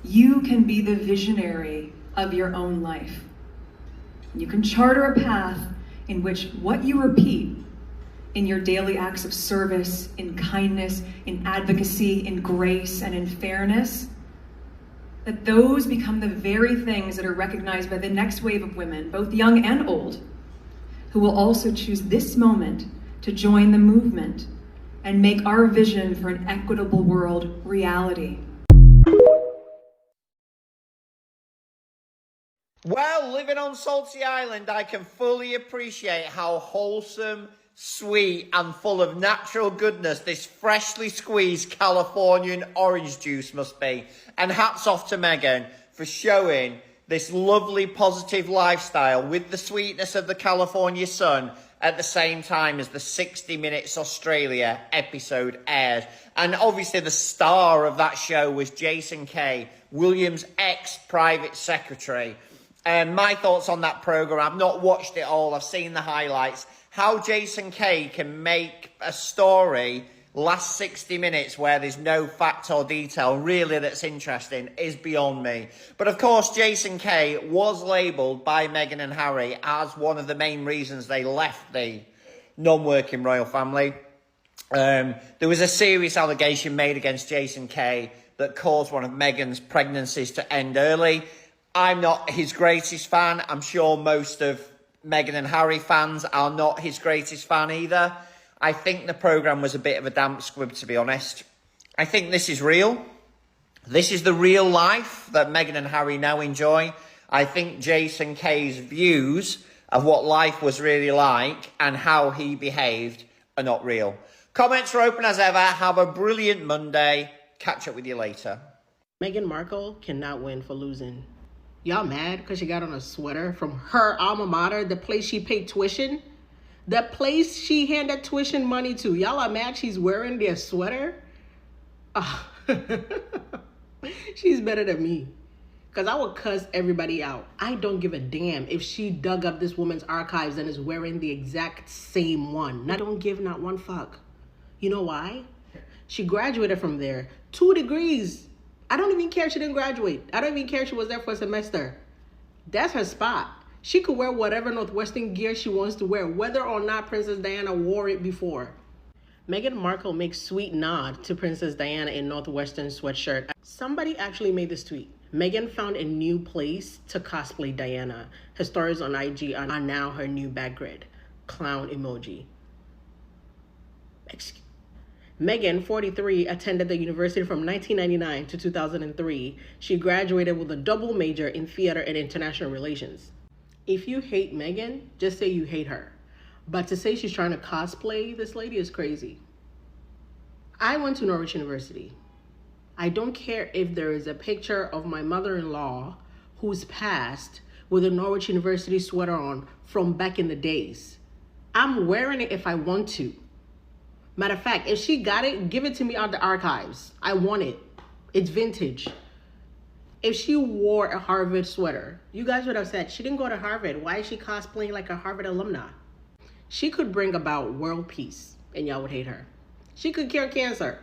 You can be the visionary of your own life. You can charter a path in which what you repeat in your daily acts of service, in kindness, in advocacy, in grace, and in fairness, that those become the very things that are recognized by the next wave of women, both young and old, who will also choose this moment to join the movement and make our vision for an equitable world reality. Well, living on Salty Island, I can fully appreciate how wholesome, sweet, and full of natural goodness this freshly squeezed Californian orange juice must be. And hats off to Meghan for showing this lovely, positive lifestyle with the sweetness of the California sun at the same time as the 60 Minutes Australia episode aired. And obviously the star of that show was Jason Kay, William's ex-private secretary. And my thoughts on that programme, I've not watched it all, I've seen the highlights. How Jason Kay can make a story last 60 minutes where there's no fact or detail really that's interesting is beyond me. But of course, Jason Kay was labelled by Meghan and Harry as one of the main reasons they left the non-working royal family. There was a serious allegation made against Jason Kay that caused one of Meghan's pregnancies to end early. I'm not his greatest fan. I'm sure most of Meghan and Harry fans are not his greatest fan either. I think the programme was a bit of a damp squib, to be honest. I think this is real. This is the real life that Meghan and Harry now enjoy. I think Jason Kay's views of what life was really like and how he behaved are not real. Comments are open as ever. Have a brilliant Monday. Catch up with you later. Meghan Markle cannot win for losing. Y'all mad because she got on a sweater from her alma mater, the place she paid tuition? The place she handed tuition money to. Y'all are mad she's wearing their sweater? Oh. She's better than me. Because I would cuss everybody out. I don't give a damn if she dug up this woman's archives and is wearing the exact same one. I don't give not one fuck. You know why? She graduated from there. 2 degrees. I don't even care she didn't graduate. I don't even care she was there for a semester. That's her spot. She could wear whatever Northwestern gear she wants to wear, whether or not Princess Diana wore it before. Meghan Markle makes sweet nod to Princess Diana in Northwestern sweatshirt. Somebody actually made this tweet. Meghan found a new place to cosplay Diana. Her stories on IG are now her new backgrid. Clown emoji. Excuse. Meghan, 43, attended the university from 1999 to 2003. She graduated with a double major in theater and international relations. If you hate Meghan, just say you hate her. But to say she's trying to cosplay this lady is crazy. I went to Norwich University. I don't care if there is a picture of my mother-in-law who's passed with a Norwich University sweater on from back in the days. I'm wearing it if I want to. Matter of fact, if she got it, give it to me out the archives. I want it. It's vintage. If she wore a Harvard sweater, you guys would have said, she didn't go to Harvard. Why is she cosplaying like a Harvard alumna? She could bring about world peace, and y'all would hate her. She could cure cancer,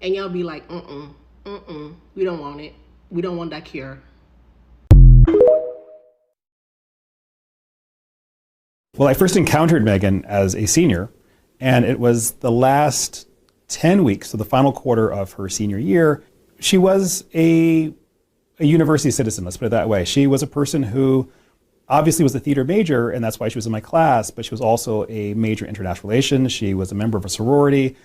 and y'all be like, we don't want it. We don't want that cure. Well, I first encountered Meghan as a senior, and it was the last 10 weeks, so the final quarter of her senior year. She was a university citizen, let's put it that way. She was a person who obviously was a theater major, and that's why she was in my class, but she was also a major in international relations. She was a member of a sorority.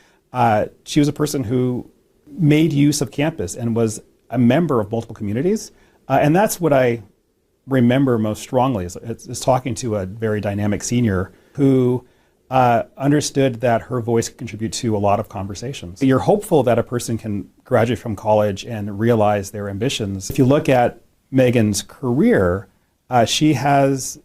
She was a person who made use of campus and was a member of multiple communities. And that's what I remember most strongly, is talking to a very dynamic senior who understood that her voice could contribute to a lot of conversations. You're hopeful that a person can graduate from college and realize their ambitions. If you look at Meghan's career, she has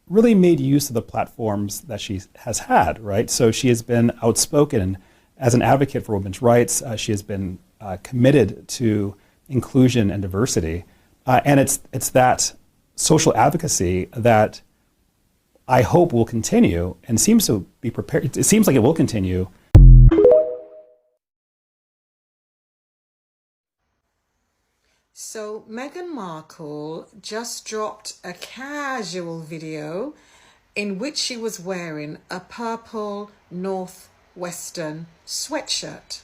really made use of the platforms that she has had, right? So she has been outspoken as an advocate for women's rights. She has been committed to inclusion and diversity. And it's that social advocacy that I hope will continue and seems to be prepared. It seems like it will continue. So Meghan Markle just dropped a casual video in which she was wearing a purple Northwestern sweatshirt.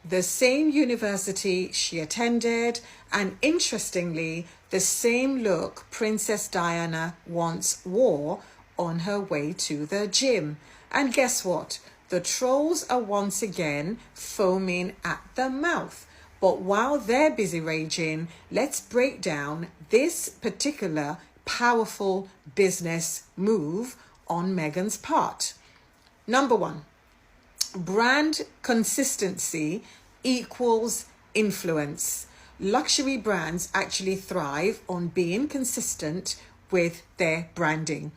The same university she attended, and interestingly, the same look Princess Diana once wore on her way to the gym. And guess what? The trolls are once again foaming at the mouth. But while they're busy raging, let's break down this particular powerful business move on Meghan's part. Number one, brand consistency equals influence. Luxury brands actually thrive on being consistent with their branding.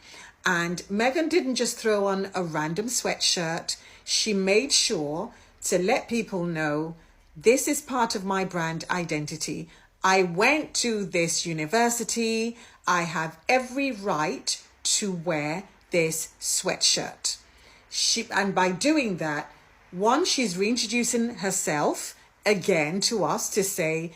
And Meghan didn't just throw on a random sweatshirt. She made sure to let people know, this is part of my brand identity. I went to this university. I have every right to wear this sweatshirt. And by doing that, one, she's reintroducing herself again to us to say,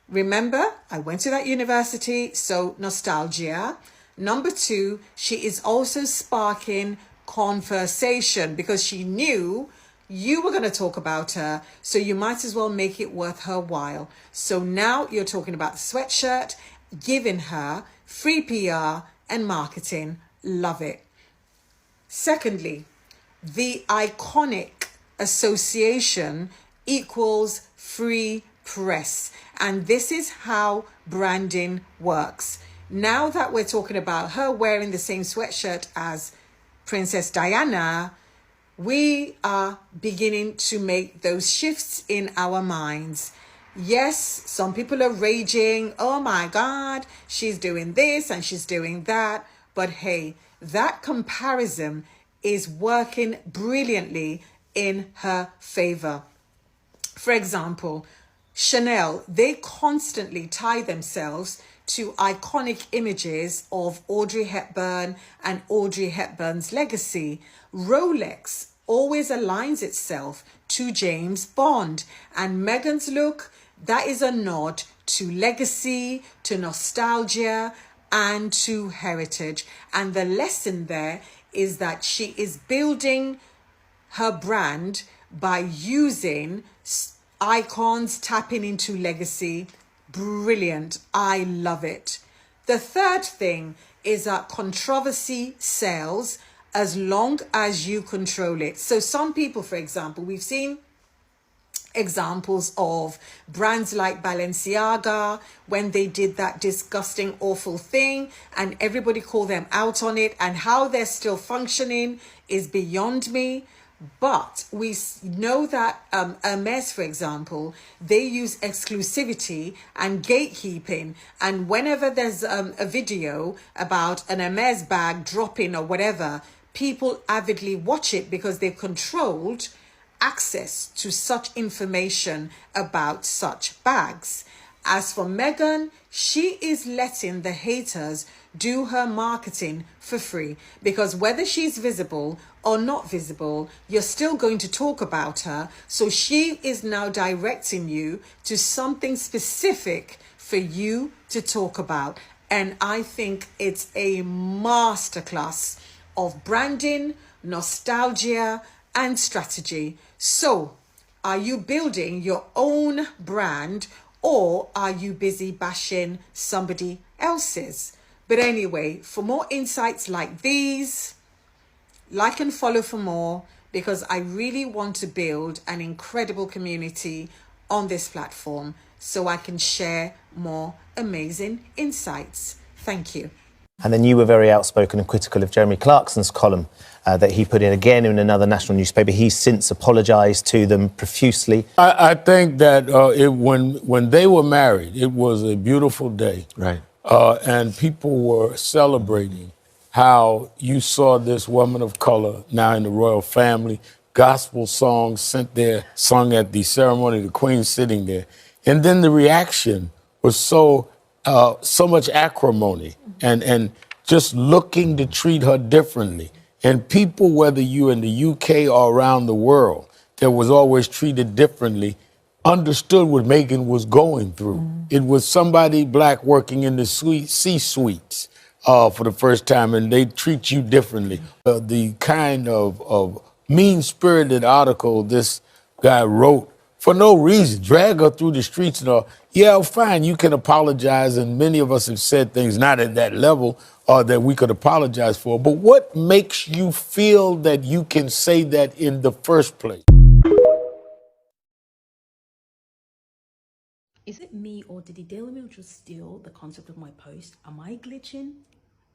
remember, I went to that university, so nostalgia. Number two, she is also sparking conversation because she knew you were going to talk about her, so you might as well make it worth her while. So now you're talking about the sweatshirt, giving her free PR and marketing. Love it. Secondly, the iconic association equals free press. And this is how branding works. Now that we're talking about her wearing the same sweatshirt as Princess Diana, we are beginning to make those shifts in our minds. Yes, some people are raging, oh my God, she's doing this and she's doing that. But hey, that comparison is working brilliantly in her favor. For example, Chanel, they constantly tie themselves to iconic images of Audrey Hepburn and Audrey Hepburn's legacy. Rolex always aligns itself to James Bond, and Meghan's look, that is a nod to legacy, to nostalgia, and to heritage. And the lesson there is that she is building her brand by using icons, tapping into legacy. Brilliant. I love it. The third thing is that controversy sells as long as you control it. So some people, for example, we've seen examples of brands like Balenciaga when they did that disgusting, awful thing and everybody called them out on it, and how they're still functioning is beyond me. But we know that Hermes, for example, they use exclusivity and gatekeeping. And whenever there's a video about an Hermes bag dropping or whatever, people avidly watch it because they've controlled access to such information about such bags. As for Meghan, she is letting the haters do her marketing for free, because whether she's visible or not visible, you're still going to talk about her. So she is now directing you to something specific for you to talk about. And I think it's a masterclass of branding, nostalgia, and strategy. So, are you building your own brand, or are you busy bashing somebody else's? But anyway, for more insights like these, like and follow for more, because I really want to build an incredible community on this platform so I can share more amazing insights. Thank you. And then you were very outspoken and critical of Jeremy Clarkson's column that he put in again in another national newspaper. He's since apologised to them profusely. I think that when they were married, it was a beautiful day. Right. And people were celebrating how you saw this woman of color now in the royal family, gospel songs sung at the ceremony, the Queen sitting there. And then the reaction was so much acrimony and just looking to treat her differently. And people, whether you're in the UK or around the world, that was always treated differently, understood what Meghan was going through. It was somebody black working in the C-suites for the first time, and they treat you differently. The kind of mean-spirited article this guy wrote for no reason, drag her through the streets and all. Yeah, fine, you can apologize, and many of us have said things not at that level that we could apologize for, but what makes you feel that you can say that in the first place? Is it me, or did the Daily Mail just steal the concept of my post? Am I glitching?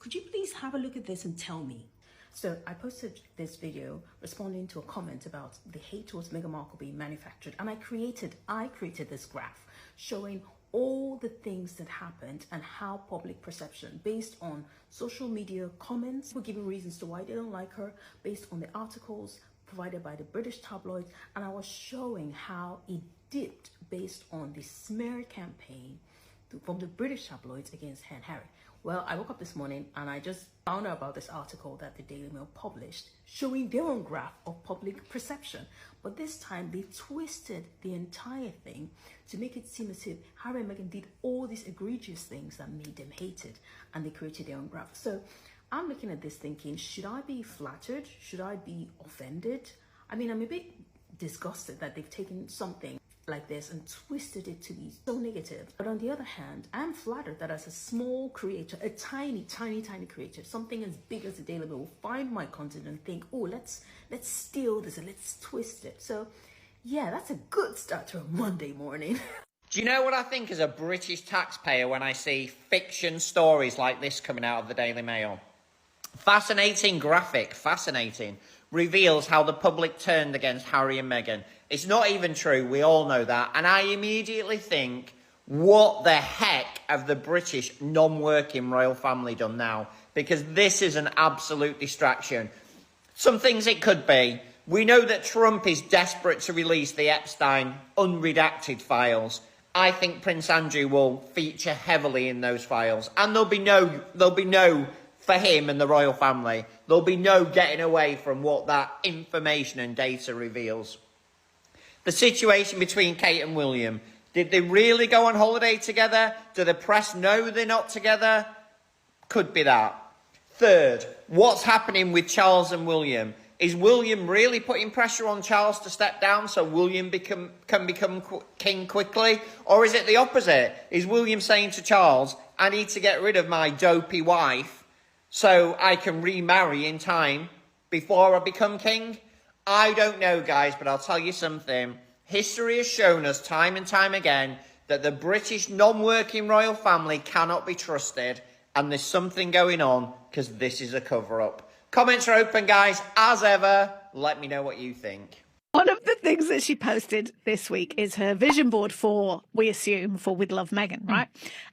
Could you please have a look at this and tell me? So I posted this video responding to a comment about the hate towards Meghan Markle being manufactured, and I created this graph showing all the things that happened and how public perception based on social media comments were giving reasons to why they don't like her, based on the articles provided by the British tabloids, and I was showing how it dipped based on the smear campaign from the British tabloids against Harry. Well, I woke up this morning and I just found out about this article that the Daily Mail published showing their own graph of public perception. But this time they twisted the entire thing to make it seem as if Harry and Meghan did all these egregious things that made them hated, and they created their own graph. So I'm looking at this thinking, should I be flattered? Should I be offended? I mean, I'm a bit disgusted that they've taken something like this and twisted it to be so negative. But on the other hand, I'm flattered that as a small creator, a tiny creator, something as big as the Daily Mail will find my content and think, oh, let's steal this and let's twist it. So yeah, that's a good start to a Monday morning. Do you know what I think as a British taxpayer when I see fiction stories like this coming out of the Daily Mail? Fascinating graphic, fascinating. Reveals how the public turned against Harry and Meghan. It's not even true, we all know that. And I immediately think, what the heck have the British non-working royal family done now? Because this is an absolute distraction. Some things it could be. We know that Trump is desperate to release the Epstein unredacted files. I think Prince Andrew will feature heavily in those files. And there'll be no for him and the royal family. There'll be no getting away from what that information and data reveals. The situation between Kate and William. Did they really go on holiday together? Do the press know they're not together? Could be that. Third, what's happening with Charles and William? Is William really putting pressure on Charles to step down so William can become king quickly? Or is it the opposite? Is William saying to Charles, I need to get rid of my dopey wife so I can remarry in time before I become king? I don't know, guys, but I'll tell you something. History has shown us time and time again that the British non-working royal family cannot be trusted, and there's something going on because this is a cover-up. Comments are open, guys. As ever, let me know what you think. One of the things that she posted this week is her vision board for, we assume, for With Love Meghan, right?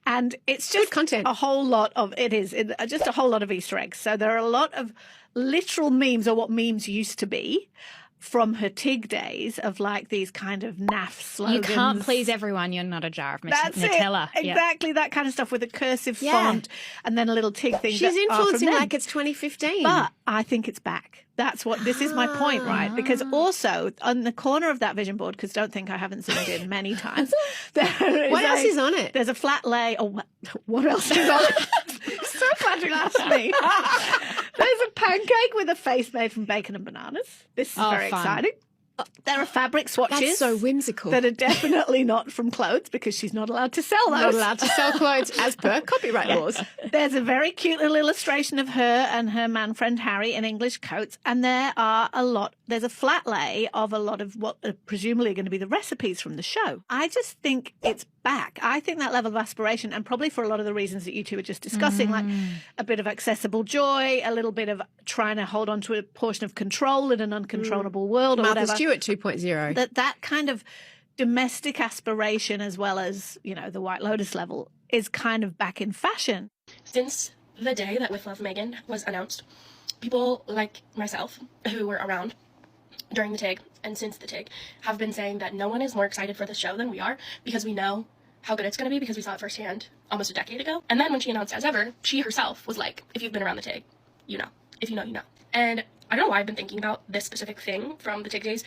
And it's just content. A whole lot of, just a whole lot of Easter eggs. So there are a lot of literal memes, or what memes used to be, from her TIG days, of like these kind of naff slogans. You can't please everyone. You're not a jar of Nutella. It. Exactly, that kind of stuff with a cursive font and then a little TIG thing. She's influencing like it's 2015. But I think it's back. This is my point, right? Because also on the corner of that vision board, because don't think I haven't zoomed in many times. What else is on it? There's a flat lay. Oh, what else is on it? So flattering to ask me. There's a pancake with a face made from bacon and bananas. This is very exciting. There are fabric swatches. That's so whimsical. That are definitely not from clothes, because she's not allowed to sell those. Not allowed to sell clothes as per copyright laws. There's a very cute little illustration of her and her man friend Harry in English coats, and there's a flat lay of a lot of what are presumably going to be the recipes from the show. I just think it's back. I think that level of aspiration, and probably for a lot of the reasons that you two were just discussing, like a bit of accessible joy, a little bit of trying to hold on to a portion of control in an uncontrollable world, or Martha whatever. Stewart 2.0. That kind of domestic aspiration, as well as, the White Lotus level, is kind of back in fashion. Since the day that With Love Meghan was announced, people like myself who were around during the TIG and since the TIG have been saying that no one is more excited for the show than we are, because we know how good it's going to be, because we saw it firsthand almost a decade ago. And then when she announced As Ever, she herself was like, if you've been around the TIG, you know. If you know, you know. And I don't know why I've been thinking about this specific thing from the TIG days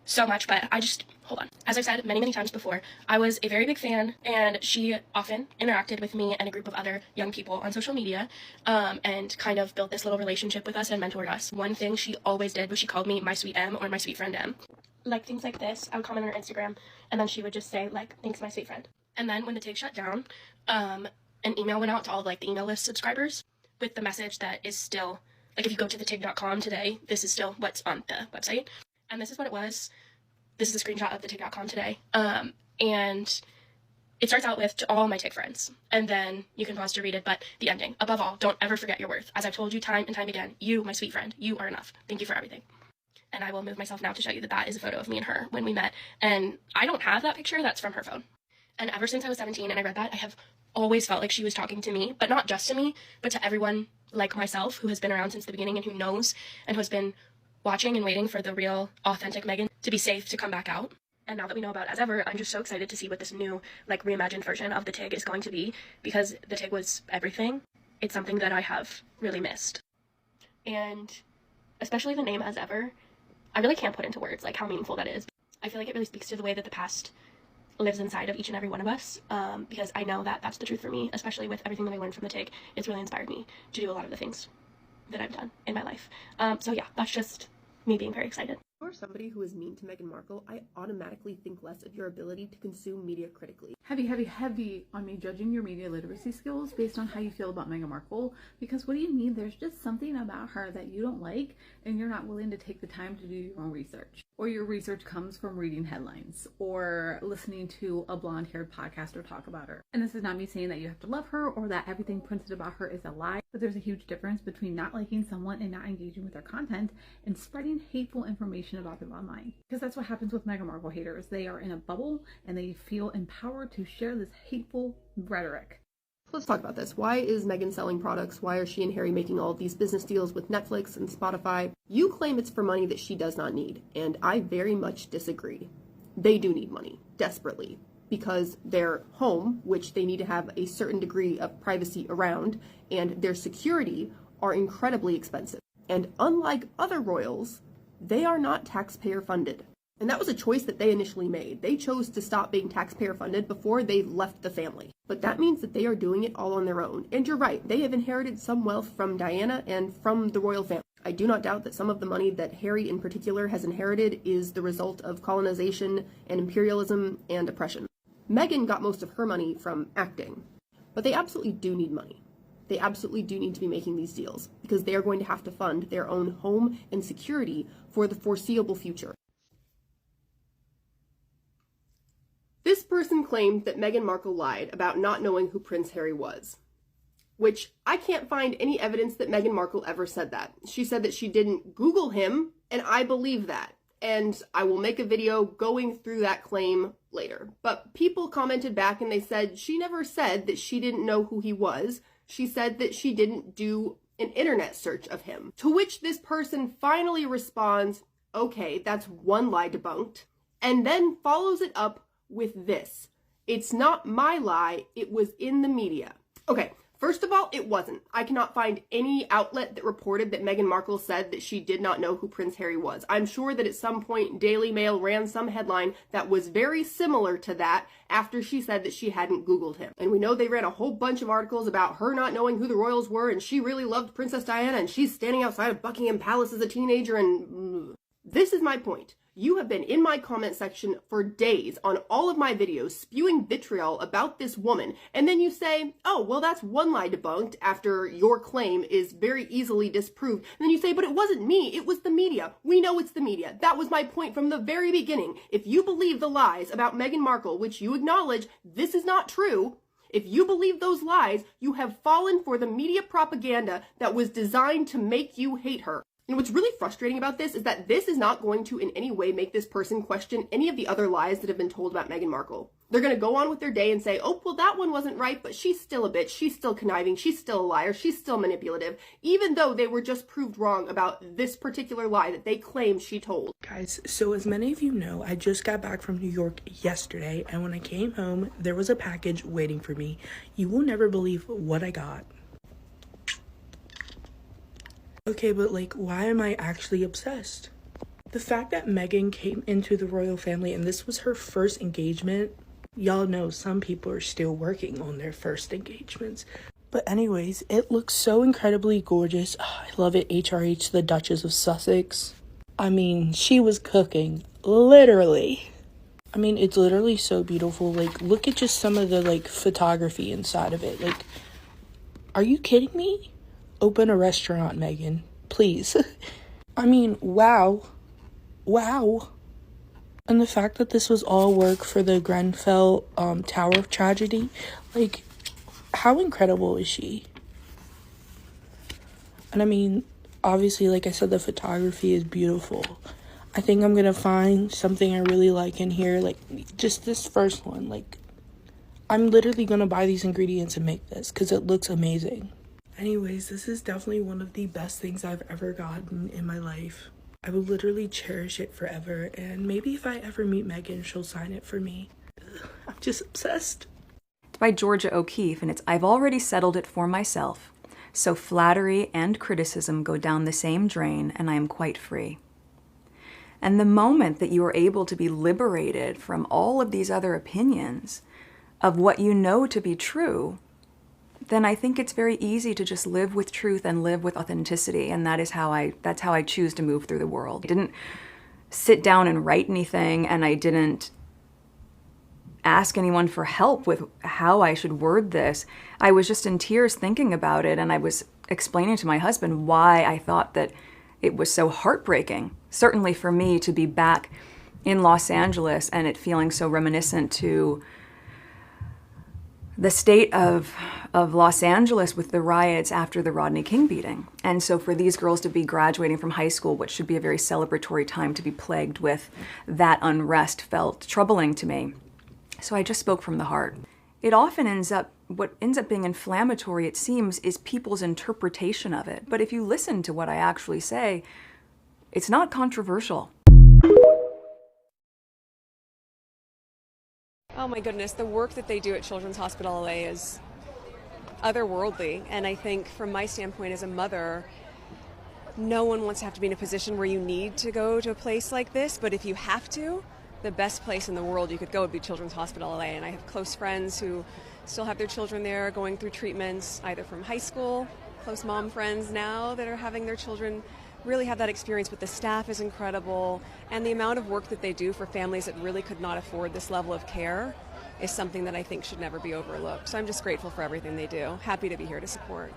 so much, but I just hold on. As I've said many times before, I was a very big fan, and she often interacted with me and a group of other young people on social media, and kind of built this little relationship with us and mentored us. One thing she always did was she called me my sweet M or my sweet friend M. Like things like this, I would comment on her Instagram, and then she would just say like, thanks my sweet friend. And then when the TIG shut down, an email went out to all of like the email list subscribers with the message that is still, like if you go to thetig.com today, this is still what's on the website. And this is what it was. This is a screenshot of thetig.com today. And it starts out with, to all my TIG friends. And then you can pause to read it, but the ending. Above all, don't ever forget your worth. As I've told you time and time again, you, my sweet friend, you are enough. Thank you for everything. And I will move myself now to show you that that is a photo of me and her when we met. And I don't have that picture. That's from her phone. And ever since I was 17 and I read that, I have always felt like she was talking to me, but not just to me, but to everyone like myself who has been around since the beginning and who knows and who has been watching and waiting for the real, authentic Meghan to be safe to come back out. And now that we know about As Ever, I'm just so excited to see what this new, like, reimagined version of the TIG is going to be, because the TIG was everything. It's something that I have really missed. And especially the name As Ever, I really can't put into words, like, how meaningful that is. I feel like it really speaks to the way that the past lives inside of each and every one of us, because I know that that's the truth for me, especially with everything that I learned from the TIG. It's really inspired me to do a lot of the things that I've done in my life. So yeah, that's just me being very excited. For somebody who is mean to Meghan Markle, I automatically think less of your ability to consume media critically. Heavy on me judging your media literacy skills based on how you feel about Meghan Markle, because what do you mean there's just something about her that you don't like and you're not willing to take the time to do your own research, or your research comes from reading headlines or listening to a blonde-haired podcaster talk about her. And this is not me saying that you have to love her or that everything printed about her is a lie, but there's a huge difference between not liking someone and not engaging with their content and spreading hateful information about them online. Because that's what happens with Meghan Markle haters. They are in a bubble and they feel empowered to share this hateful rhetoric. Let's talk about this. Why is Meghan selling products? Why are she and Harry making all of these business deals with Netflix and Spotify? You claim it's for money that she does not need, and I very much disagree. They do need money, desperately, because their home, which they need to have a certain degree of privacy around, and their security are incredibly expensive. And unlike other royals, they are not taxpayer funded. And that was a choice that they initially made. They chose to stop being taxpayer funded before they left the family. But that means that they are doing it all on their own. And you're right, they have inherited some wealth from Diana and from the royal family. I do not doubt that some of the money that Harry in particular has inherited is the result of colonization and imperialism and oppression. Meghan got most of her money from acting. But they absolutely do need money. They absolutely do need to be making these deals, because they are going to have to fund their own home and security for the foreseeable future. This person claimed that Meghan Markle lied about not knowing who Prince Harry was, which I can't find any evidence that Meghan Markle ever said that. She said that she didn't Google him, and I believe that. And I will make a video going through that claim later. But people commented back and they said she never said that she didn't know who he was. She said that she didn't do an internet search of him. To which this person finally responds, okay, that's one lie debunked, and then follows it up with this. It's not my lie, it was in the media. Okay, first of all, it wasn't. I cannot find any outlet that reported that Meghan Markle said that she did not know who Prince Harry was. I'm sure that at some point Daily Mail ran some headline that was very similar to that after she said that she hadn't Googled him. And we know they ran a whole bunch of articles about her not knowing who the royals were, and she really loved Princess Diana, and she's standing outside of Buckingham Palace as a teenager, and this is my point. You have been in my comment section for days on all of my videos spewing vitriol about this woman, and then you say, oh, well, that's one lie debunked after your claim is very easily disproved. And then you say, but it wasn't me, it was the media. We know it's the media. That was my point from the very beginning. If you believe the lies about Meghan Markle, which you acknowledge this is not true, if you believe those lies, you have fallen for the media propaganda that was designed to make you hate her. And what's really frustrating about this is that this is not going to in any way make this person question any of the other lies that have been told about Meghan Markle. They're going to go on with their day and say, oh, well, that one wasn't right, but she's still a bitch, she's still conniving, she's still a liar, she's still manipulative, even though they were just proved wrong about this particular lie that they claim she told. Guys, so as many of you know, I just got back from New York yesterday, and when I came home, there was a package waiting for me. You will never believe what I got. Okay, but like, why am I actually obsessed? The fact that Meghan came into the royal family and this was her first engagement, y'all know some people are still working on their first engagements. But anyways, it looks so incredibly gorgeous. I love it. HRH, the Duchess of Sussex. I mean, she was cooking, literally. I mean, it's literally so beautiful. Like, look at just some of the, like, photography inside of it. Like, are you kidding me? Open a restaurant, Meghan. Please. I mean, wow. Wow. And the fact that this was all work for the Grenfell Tower tragedy, like, how incredible is she? And I mean, obviously, like I said, the photography is beautiful. I think I'm gonna find something I really like in here, like just this first one. Like, I'm literally gonna buy these ingredients and make this because it looks amazing. Anyways, this is definitely one of the best things I've ever gotten in my life. I will literally cherish it forever, and maybe if I ever meet Meghan, she'll sign it for me. I'm just obsessed. It's by Georgia O'Keeffe, and it's "I've already settled it for myself, so flattery and criticism go down the same drain, and I am quite free." And the moment that you are able to be liberated from all of these other opinions of what you know to be true, then I think it's very easy to just live with truth and live with authenticity, and that's how I choose to move through the world. I didn't sit down and write anything, and I didn't ask anyone for help with how I should word this. I was just in tears thinking about it, and I was explaining to my husband why I thought that it was so heartbreaking, certainly for me, to be back in Los Angeles and it feeling so reminiscent to the state of Los Angeles with the riots after the Rodney King beating. And so for these girls to be graduating from high school, which should be a very celebratory time, to be plagued with that unrest felt troubling to me. So I just spoke from the heart. It often what ends up being inflammatory, it seems, is people's interpretation of it. But if you listen to what I actually say, it's not controversial. Oh my goodness, the work that they do at Children's Hospital LA is otherworldly. And I think from my standpoint as a mother, no one wants to have to be in a position where you need to go to a place like this. But if you have to, the best place in the world you could go would be Children's Hospital LA. And I have close friends who still have their children there going through treatments, either from high school, close mom friends now that are having their children really have that experience. But the staff is incredible, and the amount of work that they do for families that really could not afford this level of care is something that I think should never be overlooked. So I'm just grateful for everything they do. Happy to be here to support.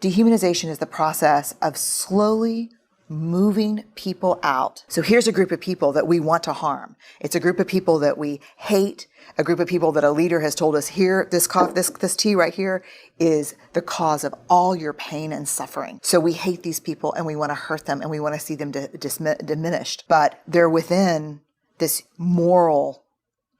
Dehumanization is the process of slowly moving people out. So here's a group of people that we want to harm. It's a group of people that we hate, a group of people that a leader has told us, here, this tea right here is the cause of all your pain and suffering. So we hate these people and we want to hurt them and we want to see them diminished. But they're within this moral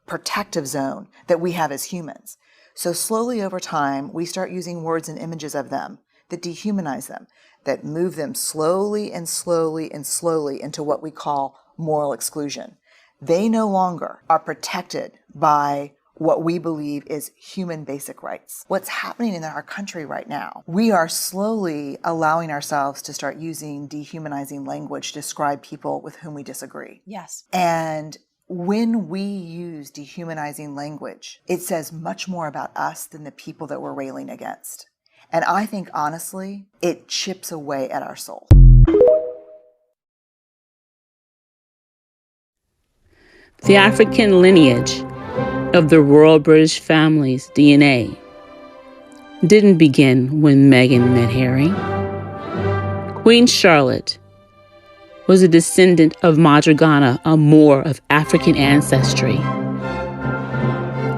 protective zone that we have as humans. So slowly over time, we start using words and images of them that dehumanize them, that move them slowly and slowly and slowly into what we call moral exclusion. They no longer are protected by what we believe is human basic rights. What's happening in our country right now, we are slowly allowing ourselves to start using dehumanizing language to describe people with whom we disagree. Yes. And when we use dehumanizing language, it says much more about us than the people that we're railing against. And I think, honestly, it chips away at our soul. The African lineage of the royal British family's DNA didn't begin when Meghan met Harry. Queen Charlotte was a descendant of Madrigana, a Moor of African ancestry,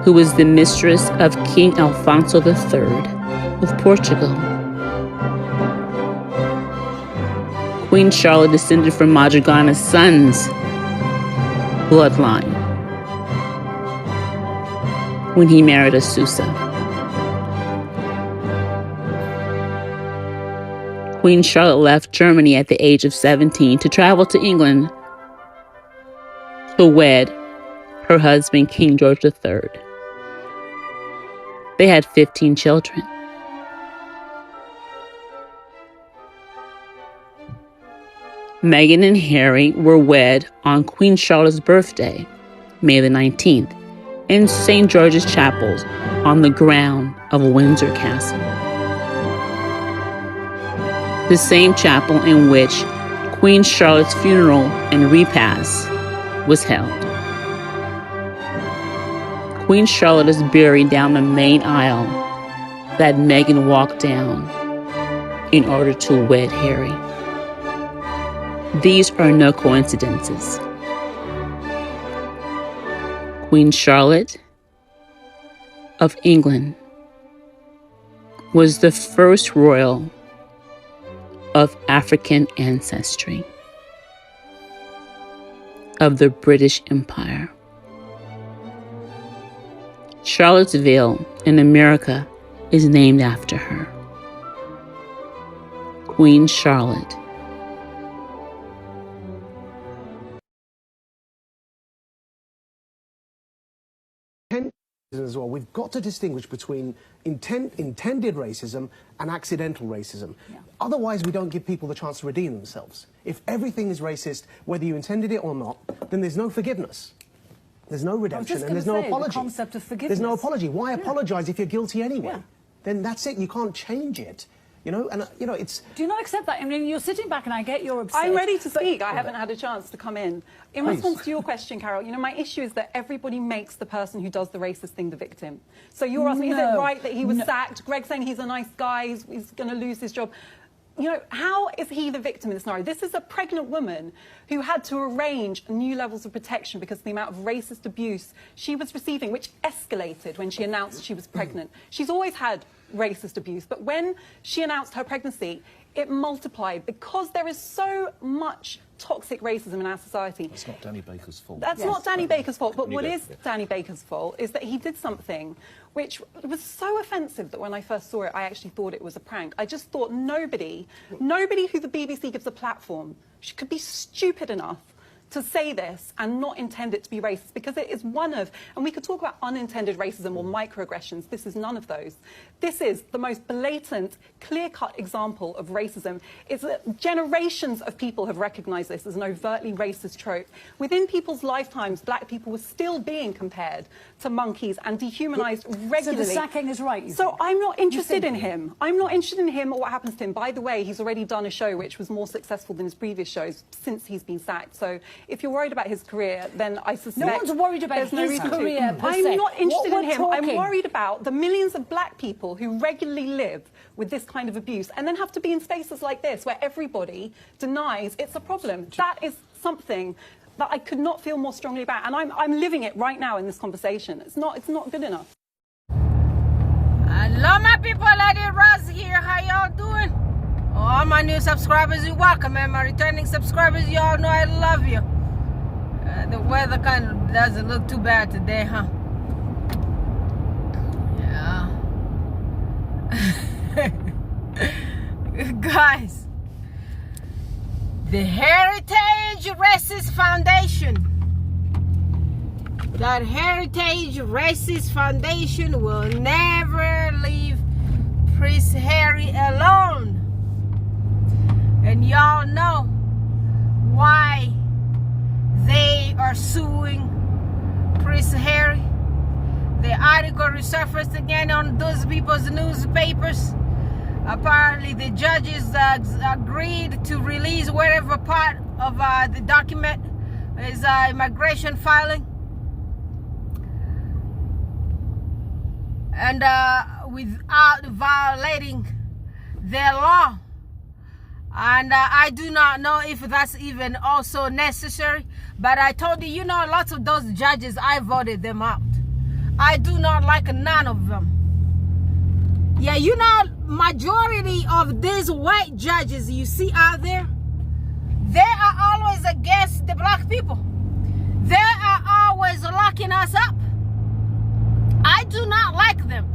who was the mistress of King Alfonso III of Portugal. Queen Charlotte descended from Madrigana's son's bloodline when he married a Susa. Queen Charlotte left Germany at the age of 17 to travel to England to wed her husband, King George III. They had 15 children. Meghan and Harry were wed on Queen Charlotte's birthday, May the 19th, in St. George's Chapels on the ground of Windsor Castle, the same chapel in which Queen Charlotte's funeral and repast was held. Queen Charlotte is buried down the main aisle that Meghan walked down in order to wed Harry. These are no coincidences. Queen Charlotte of England was the first royal of African ancestry of the British Empire. Charlottesville in America is named after her. Queen Charlotte. As well, we've got to distinguish between intended racism and accidental racism. Otherwise, we don't give people the chance to redeem themselves. If everything is racist, whether you intended it or not, then there's no forgiveness. There's no redemption and there's no apology. The concept of forgiveness. There's no apology. Why apologize if you're guilty anyway? Then that's it. You can't change it. You know, and you know, it's... Do you not accept that? I mean, you're sitting back and I get you're upset. I'm ready to speak. I haven't had a chance to come in. In response to your question, Carol, you know, my issue is that everybody makes the person who does the racist thing the victim. So you're asking, is it right that he was sacked? Greg's saying he's a nice guy, he's going to lose his job. You know, how is he the victim in this scenario? This is a pregnant woman who had to arrange new levels of protection because of the amount of racist abuse she was receiving, which escalated when she announced she was pregnant. She's always had racist abuse, but when she announced her pregnancy, it multiplied because there is so much toxic racism in our society. It's not Danny Baker's fault. That's not Danny Baker's fault, but what is Danny Baker's fault is that he did something which was so offensive that when I first saw it, I actually thought it was a prank. I just thought nobody who the BBC gives a platform could be stupid enough to say this and not intend it to be racist, because it is one of, and we could talk about unintended racism or microaggressions, this is none of those. This is the most blatant, clear-cut example of racism. It's that generations of people have recognised this as an overtly racist trope. Within people's lifetimes, black people were still being compared to monkeys and dehumanised regularly. So the sacking is right, you So think? I'm not interested in him. I'm not interested in him or what happens to him. By the way, he's already done a show which was more successful than his previous shows since he's been sacked. So if you're worried about his career, then I suspect no one's worried about there's no his reason career to. per I'm se. not interested What in we're him. I'm talking- worried about the millions of black people who regularly live with this kind of abuse and then have to be in spaces like this where everybody denies it's a problem. That is something that I could not feel more strongly about, and I'm living it right now in this conversation. It's not good enough. Hello, my people. Lady Roz here. How y'all doing? All my new subscribers, you're welcome, and my returning subscribers, y'all know I love you. The weather kind of doesn't look too bad today, huh? Yeah. Guys, the Heritage Racist Foundation. That Heritage Racist Foundation will never leave Prince Harry alone. And y'all know why they are suing Prince Harry. The article resurfaced again on those people's newspapers. Apparently the judges agreed to release whatever part of the document is immigration filing. And without violating their law. And I do not know if that's even also necessary. But I told you, you know, lots of those judges, I voted them out. I do not like none of them. Yeah, you know, majority of these white judges you see out there, they are always against the black people. They are always locking us up. I do not like them.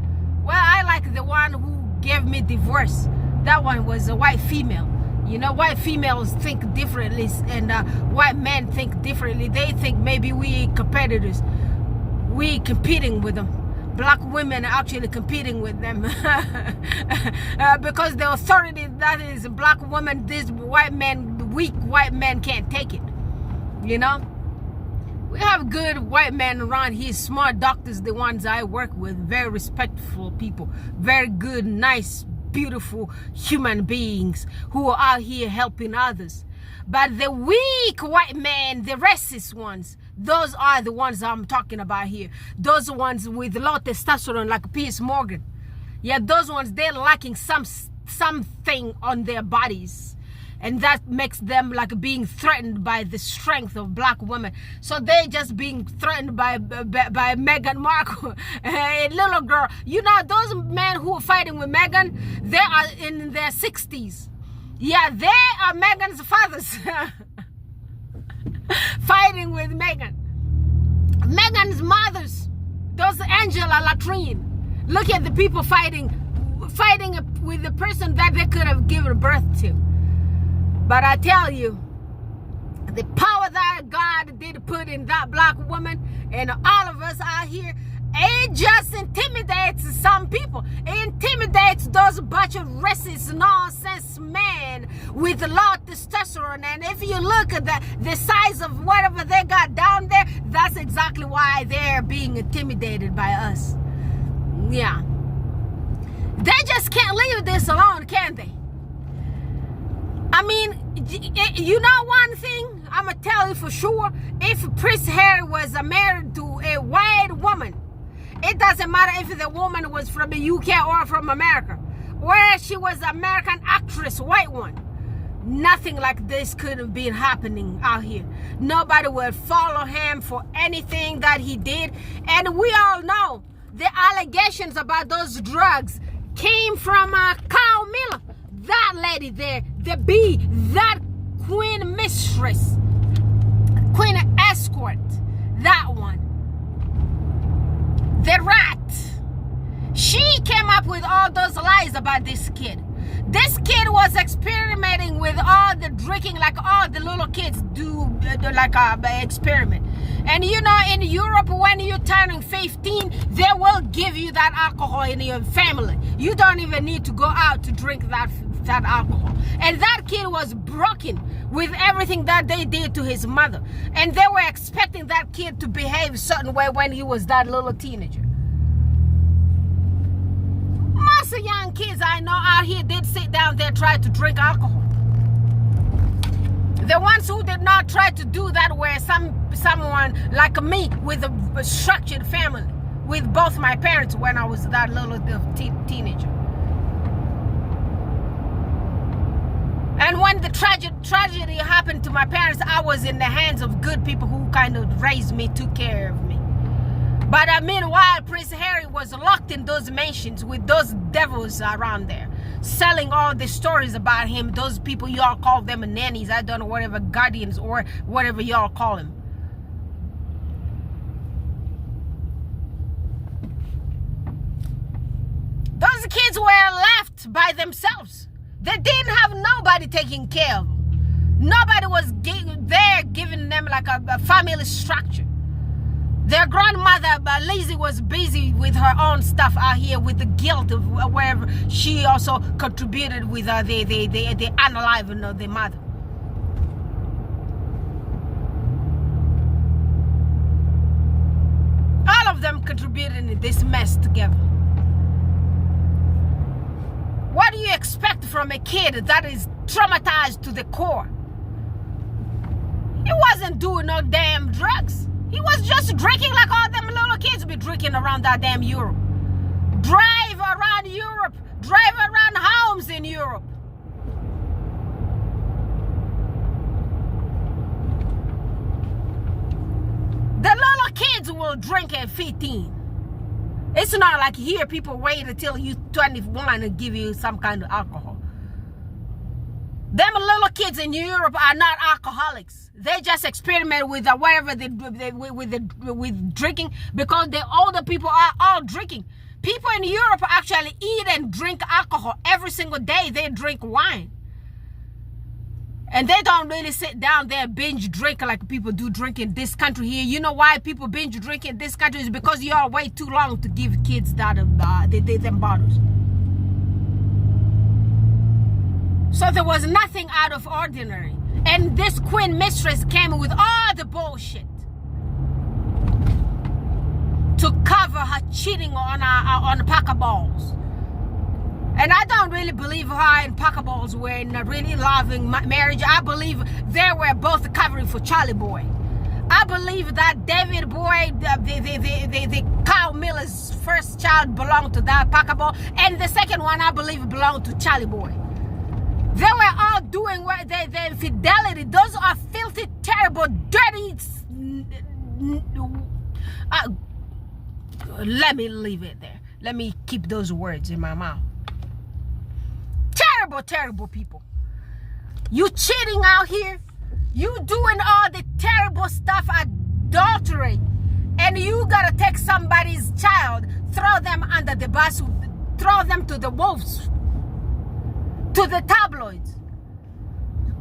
Well, I like the one who gave me divorce. That one was a white female. You know, white females think differently, and white men think differently. They think maybe we competitors. We competing with them. Black women are actually competing with them. Because the authority that is black women, these white men weak white men can't take it. You know? We have good white men around here, smart doctors, the ones I work with, very respectful people, very good, nice, beautiful human beings who are out here helping others. But the weak white men, the racist ones, those are the ones I'm talking about here. Those ones with low testosterone like Piers Morgan. Yeah, those ones, they're lacking something on their bodies. And that makes them like being threatened by the strength of black women. So they're just being threatened by Meghan Markle, a little girl. You know, those men who are fighting with Meghan, they are in their 60s. Yeah, they are Meghan's fathers fighting with Meghan. Meghan's mothers, those Angela Latrine. Look at the people fighting with the person that they could have given birth to. But I tell you, the power that God did put in that black woman and all of us out here, it just intimidates some people. It intimidates those bunch of racist nonsense men with low testosterone. And if you look at the size of whatever they got down there, that's exactly why they're being intimidated by us. Yeah. They just can't leave this alone, can they? I mean, you know one thing, I'm going to tell you for sure, if Prince Harry was married to a white woman, it doesn't matter if the woman was from the UK or from America, or she was an American actress, white one, nothing like this could have been happening out here. Nobody would follow him for anything that he did. And we all know the allegations about those drugs came from Kyle Miller. That lady there, the bee, that queen mistress, queen escort, that one. The rat. She came up with all those lies about this kid. This kid was experimenting with all the drinking like all the little kids do, like a experiment. And you know, in Europe, when you're turning 15, they will give you that alcohol in your family. You don't even need to go out to drink that alcohol. And that kid was broken with everything that they did to his mother. And they were expecting that kid to behave a certain way when he was that little teenager. Most of young kids I know out here did sit down there try to drink alcohol. The ones who did not try to do that were someone like me with a structured family, with both my parents when I was that little teenager. And when the tragedy happened to my parents, I was in the hands of good people who kind of raised me, took care of me. But meanwhile, Prince Harry was locked in those mansions with those devils around there, selling all the stories about him. Those people, y'all call them nannies, I don't know, whatever, guardians or whatever y'all call them. Those kids were left by themselves. They didn't have nobody taking care of them. Nobody was there giving them like a family structure. Their grandmother, Lizzie, was busy with her own stuff out here with the guilt of wherever she also contributed with the unaliving of their mother. All of them contributed in this mess together. What do you expect from a kid that is traumatized to the core? He wasn't doing no damn drugs. He was just drinking like all them little kids be drinking around that damn Europe. Drive around Europe. Drive around homes in Europe. The little kids will drink at 15. It's not like here people wait until you 21 and give you some kind of alcohol. Them little kids in Europe are not alcoholics. They just experiment with whatever with drinking, because the older people are all drinking. People in Europe actually eat and drink alcohol every single day. They drink wine. And they don't really sit down there binge drink like people do drink in this country here. You know why people binge drink in this country? Is because you all wait too long to give kids that them bottles. So there was nothing out of ordinary. And this queen mistress came with all the bullshit to cover her cheating on pokeballs. And I don't really believe her and pokeballs were in a really loving marriage. I believe they were both covering for Charlie Boy. I believe that David Boy, the Kyle Miller's first child, belonged to that pokeball, and the second one I believe belonged to Charlie Boy. They were all doing what their infidelity. Those are filthy, terrible, dirty. Let me leave it there. Let me keep those words in my mouth. Terrible, terrible people. You cheating out here. You doing all the terrible stuff, adultery, and you gotta take somebody's child, throw them under the bus, throw them to the wolves, to the tabloids,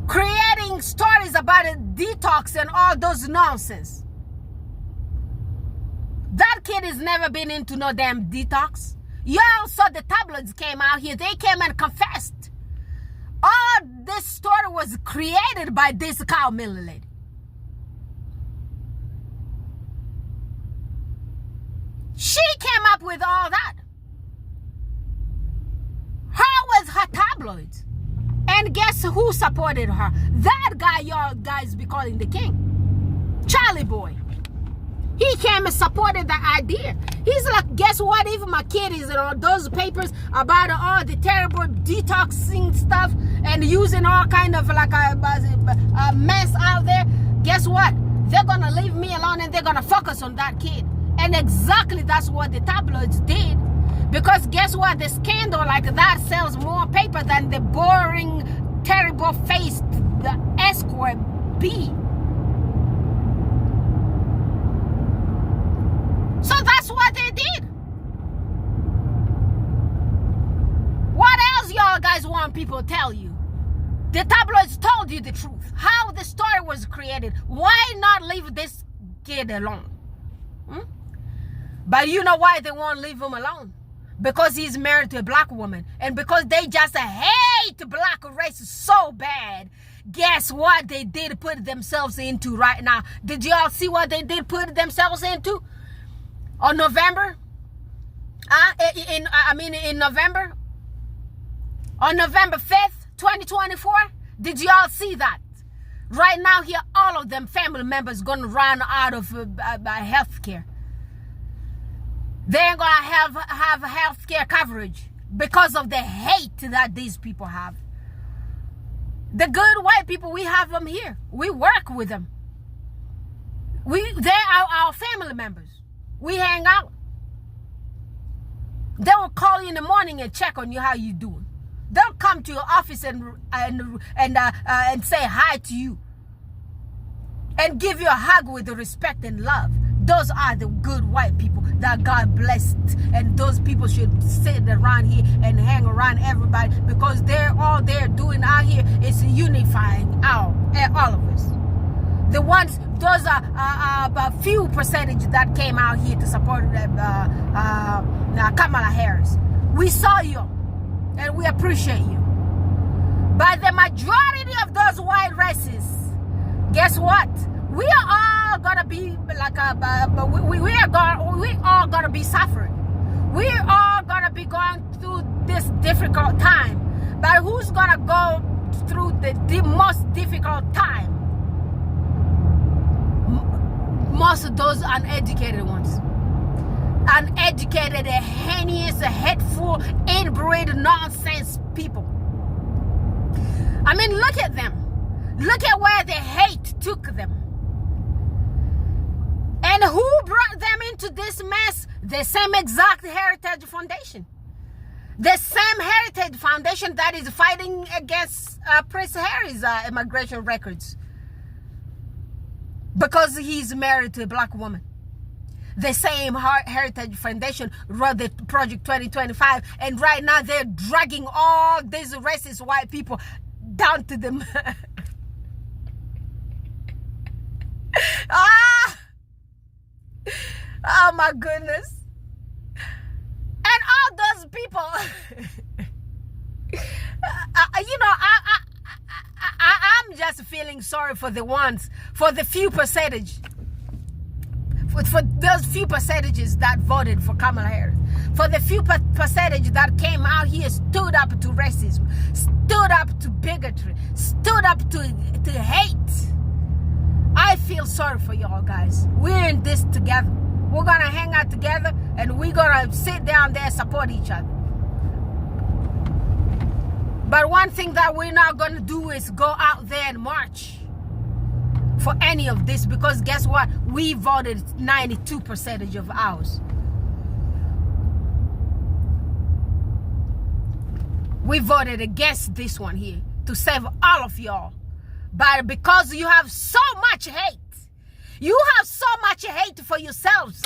creating stories about a detox and all those nonsense. That kid has never been into no damn detox. Y'all saw the tabloids came out here. They came and confessed. All this story was created by this Kyle Miller lady. She came up with all that. Her was her tabloids. And guess who supported her? That guy y'all guys be calling the king. Charlie Boy. He came and supported the idea. He's like, guess what? If my kid is on those papers about all the terrible detoxing stuff and using all kind of like a mess out there, guess what? They're gonna leave me alone and they're gonna focus on that kid. And exactly that's what the tabloids did. Because guess what? The scandal like that sells more paper than the boring, terrible faced the escort B. So that's what they did. What else y'all guys want people to tell you? The tabloids told you the truth. How the story was created. Why not leave this kid alone? But you know why they won't leave him alone? Because he's married to a black woman. And because they just hate black race so bad. Guess what they did put themselves into right now? Did y'all see what they did put themselves into? On November, in November, on November 5th, 2024, did y'all see that? Right now here, all of them family members gonna run out of health care. They ain't gonna have health care coverage because of the hate that these people have. The good white people, we have them here. We work with them. They are our family members. We hang out. They will call you in the morning and check on you how you doing. They'll come to your office and say hi to you and give you a hug with respect and love. Those are the good white people that God blessed, and those people should sit around here and hang around everybody because all they're doing out here is unifying all of us. The ones, those are a few percentage that came out here to support Kamala Harris. We saw you, and we appreciate you. But the majority of those white races, guess what? We are all gonna be like we all gonna be suffering. We are gonna be going through this difficult time. But who's gonna go through the most difficult time? Most of those uneducated ones. Uneducated, heinous, hateful, inbred, nonsense people. I mean, look at them. Look at where the hate took them. And who brought them into this mess? The same exact Heritage Foundation. The same Heritage Foundation that is fighting against Prince Harry's immigration records. Because he's married to a black woman. The same Heritage Foundation wrote the Project 2025, and right now they're dragging all these racist white people down to them. Oh my goodness. And all those people, I'm just feeling feeling sorry for the few percentage, for those few percentages that voted for Kamala Harris, for the few percentage that came out here, stood up to racism, stood up to bigotry, stood up to hate. I feel sorry for y'all guys. We're in this together. We're gonna hang out together and we're gonna sit down there and support each other. But one thing that we're not gonna do is go out there and march for any of this, because guess what? We voted 92% of ours. We voted against this one here to save all of y'all. But because you have so much hate, you have so much hate for yourselves.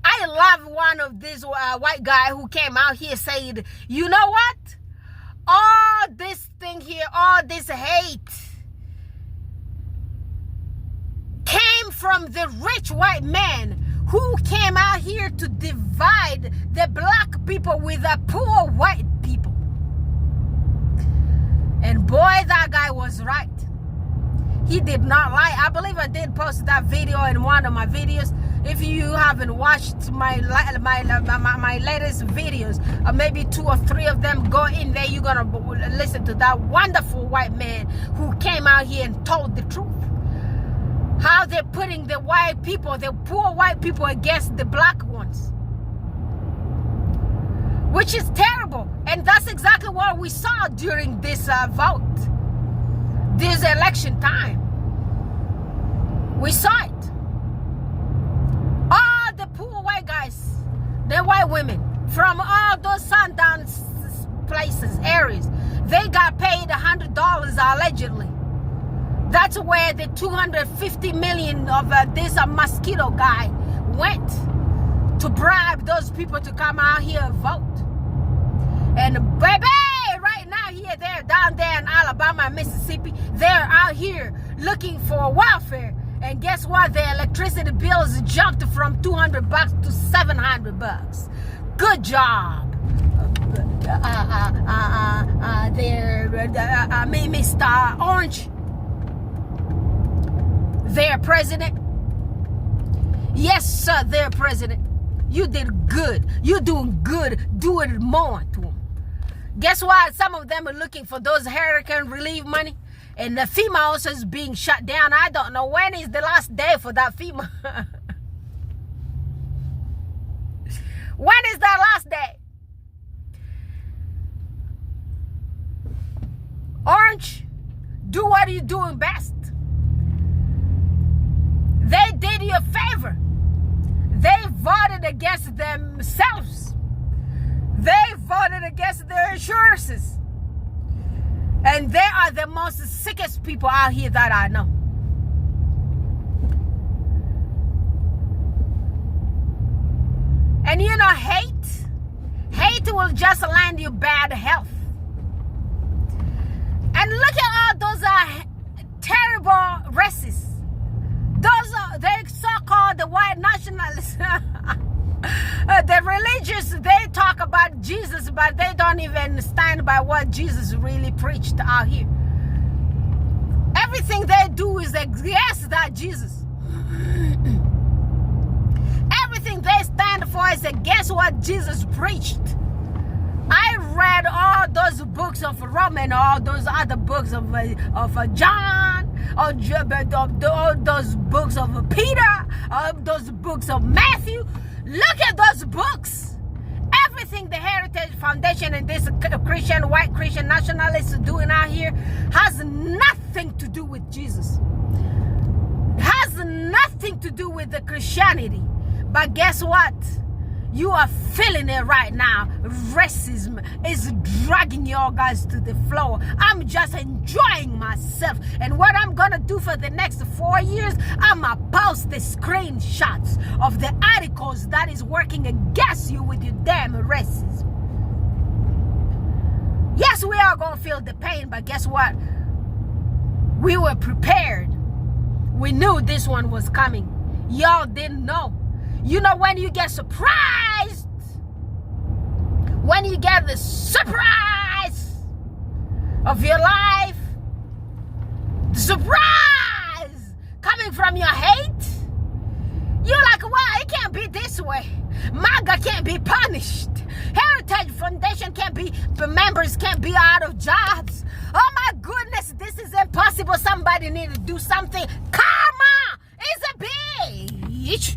I love one of these white guy who came out here saying, you know what? All this thing here, all this hate came from the rich white man who came out here to divide the black people with the poor white people. And boy, that guy was right. He did not lie. I believe I did post that video in one of my videos. If you haven't watched my latest videos, or maybe 2 or 3 of them, go in there. You're gonna listen to that wonderful white man who came out here and told the truth. How they're putting the white people, the poor white people, against the black ones, which is terrible. And that's exactly what we saw during this vote, this election time. We saw it. All the poor white guys, the white women from all those sundown places, areas, they got paid $100 allegedly. That's where the 250 million of this Montecito guy went, to bribe those people to come out here and vote. And baby, right now here, they're down there in Alabama and Mississippi, they're out here looking for welfare. And guess what? The electricity bills jumped from $200 to $700. Good job. Mr. Orange, their president. Yes, sir, their president. You did good. You're doing good. Do it more to them. Guess what? Some of them are looking for those hurricane relief money. And the FEMA also is being shut down. I don't know when is the last day for that FEMA. When is that last day? Orange, do what you're doing best. They did you a favor. They voted against themselves. They voted against their insurances. And they are the most sickest people out here that I know. And you know, hate will just land you bad health. And look at all those terrible racists. Those are they so-called the white nationalists. The religious, they talk about Jesus, but they don't even stand by what Jesus really preached out here. Everything they do is against that Jesus. Everything they stand for is against what Jesus preached. I read all those books of Roman, all those other books of John, all those books of Peter, all those books of Matthew. Look at those books. Everything the Heritage Foundation and this white Christian nationalists are doing out here has nothing to do with Jesus. Has nothing to do with the Christianity. But guess what? You are feeling it right now. Racism is dragging y'all guys to the floor. I'm just enjoying myself. And what I'm gonna do for the next 4 years, I'm gonna post the screenshots of the articles that is working against you with your damn racism. Yes, we are gonna feel the pain, but guess what? We were prepared. We knew this one was coming. Y'all didn't know. You know when you get surprised? When you get the surprise of your life? The surprise! coming from your hate. You're like, well, it can't be this way. MAGA can't be punished. Heritage Foundation can't be, the members can't be out of jobs. Oh my goodness, this is impossible. Somebody need to do something. Karma is a bitch.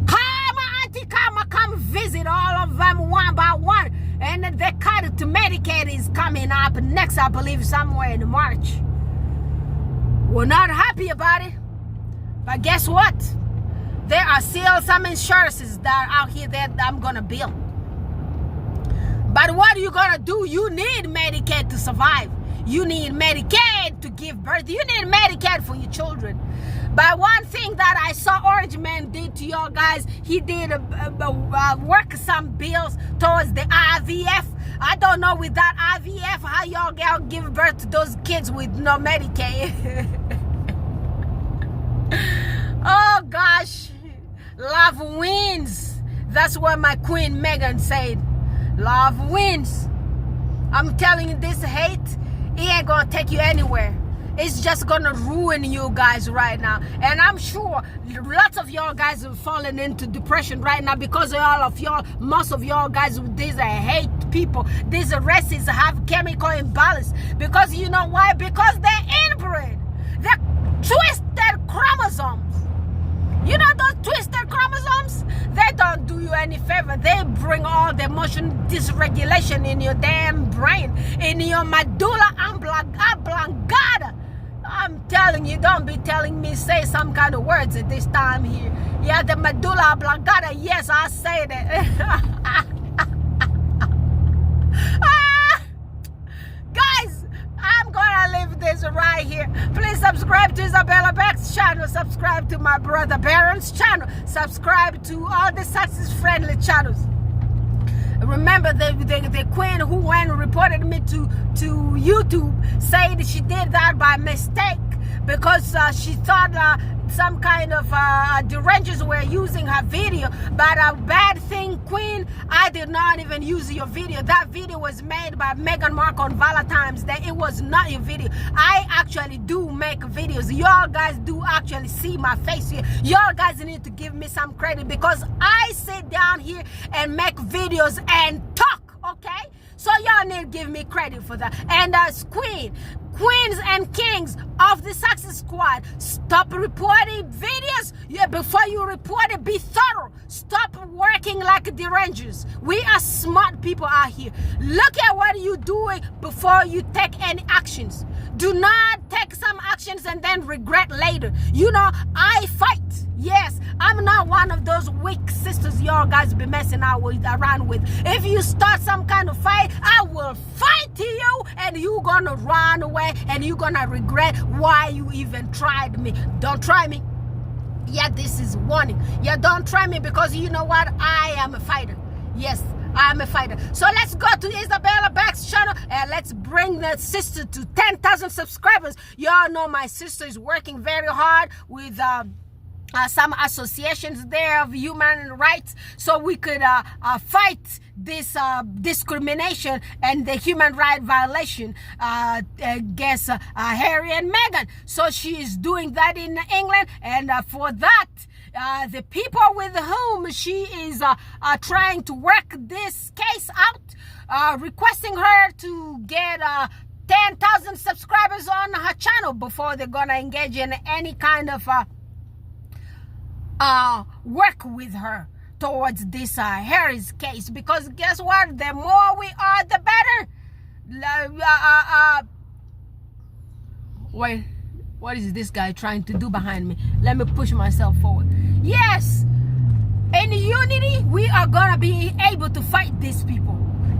Karma, anti-karma, come visit all of them one by one. And the cut to Medicaid is coming up next, I believe, somewhere in March. We're not happy about it. But guess what? There are still some insurances that are out here that I'm gonna bill. But what are you gonna do? You need Medicaid to survive. You need Medicaid to give birth. You need Medicaid for your children. But one thing that I saw Orange Man did to y'all guys, he did work some bills towards the IVF. I don't know with that IVF how y'all give birth to those kids with no Medicaid. Oh gosh, love wins. That's what my queen Meghan said. Love wins. I'm telling you, this hate, it ain't gonna take you anywhere. It's just gonna ruin you guys right now. And I'm sure lots of y'all guys are falling into depression right now because all of y'all, most of y'all guys, these are hate people. These racists have chemical imbalance. Because you know why? Because they're inbred. They're twisted chromosomes. You know those twisted chromosomes? They don't do you any favor. They bring all the emotion dysregulation in your damn brain, in your medulla oblongata. I'm telling you, don't be telling me say some kind of words at this time here. Yeah, the medulla oblongata, yes, I say that. Guys, I'm gonna leave this right here. Please subscribe to Isabella Beck's channel. Subscribe to my brother Baron's channel. Subscribe to all the success-friendly channels. Remember the queen who went and reported me to YouTube said she did that by mistake because she thought some kind of derangers were using her video. But a bad thing, queen, I did not even use your video. That video was made by Meghan Markle on Valentine's Day. It was not your video. I actually do make videos. Y'all guys do actually see my face here. Y'all guys need to give me some credit because I sit down here and make videos and talk, okay? So y'all need to give me credit for that. And as queens and kings of the Success Squad, stop reporting videos. Yeah, before you report it, be thorough. Stop working like derangers. We are smart people out here. Look at what you're doing before you take any actions. Do not take some actions and then regret later. You know, I fight. Yes, I'm not one of those weak sisters y'all guys be messing around with. If you start some kind of fight, I will fight you and you gonna run away and you gonna regret why you even tried me. Don't try me. Yeah, this is warning. Yeah, don't try me because you know what? I am a fighter. Yes, I'm a fighter. So let's go to Isabella Beck's channel and let's bring the sister to 10,000 subscribers. Y'all know my sister is working very hard with some associations there of human rights so we could fight this discrimination and the human right violation against Harry and Meghan. So she is doing that in England, and for that the people with whom she is trying to work this case out, requesting her to get 10,000 subscribers on her channel before they're gonna engage in any kind of work with her towards this Harry's case. Because guess what? The more we are, the better. Wait, what is this guy trying to do behind me? Let me push myself forward. Yes, in unity, we are gonna be able to fight these people.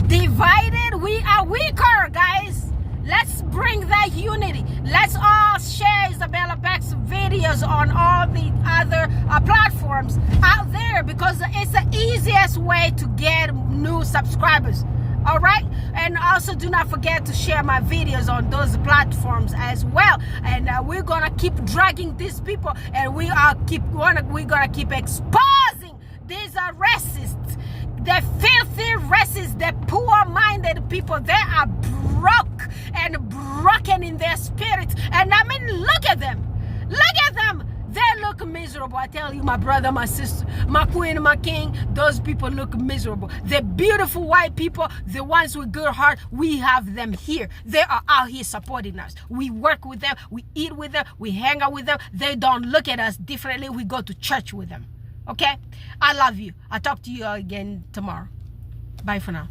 Divided, we are weaker, guys. Let's bring that unity. Let's all share Isabella Beck's videos on all the other platforms out there because it's the easiest way to get new subscribers. All right, and also do not forget to share my videos on those platforms as well. And we're gonna keep dragging these people, and we're gonna keep exposing these racists, the filthy racists, the poor-minded people. They are broke and broken in their spirits. And I mean, look at them. Look at them. They look miserable. I tell you, my brother, my sister, my queen, my king, those people look miserable. The beautiful white people, the ones with good heart, we have them here. They are out here supporting us. We work with them, we eat with them, we hang out with them. They don't look at us differently. We go to church with them. Okay? I love you. I'll talk to you again tomorrow. Bye for now.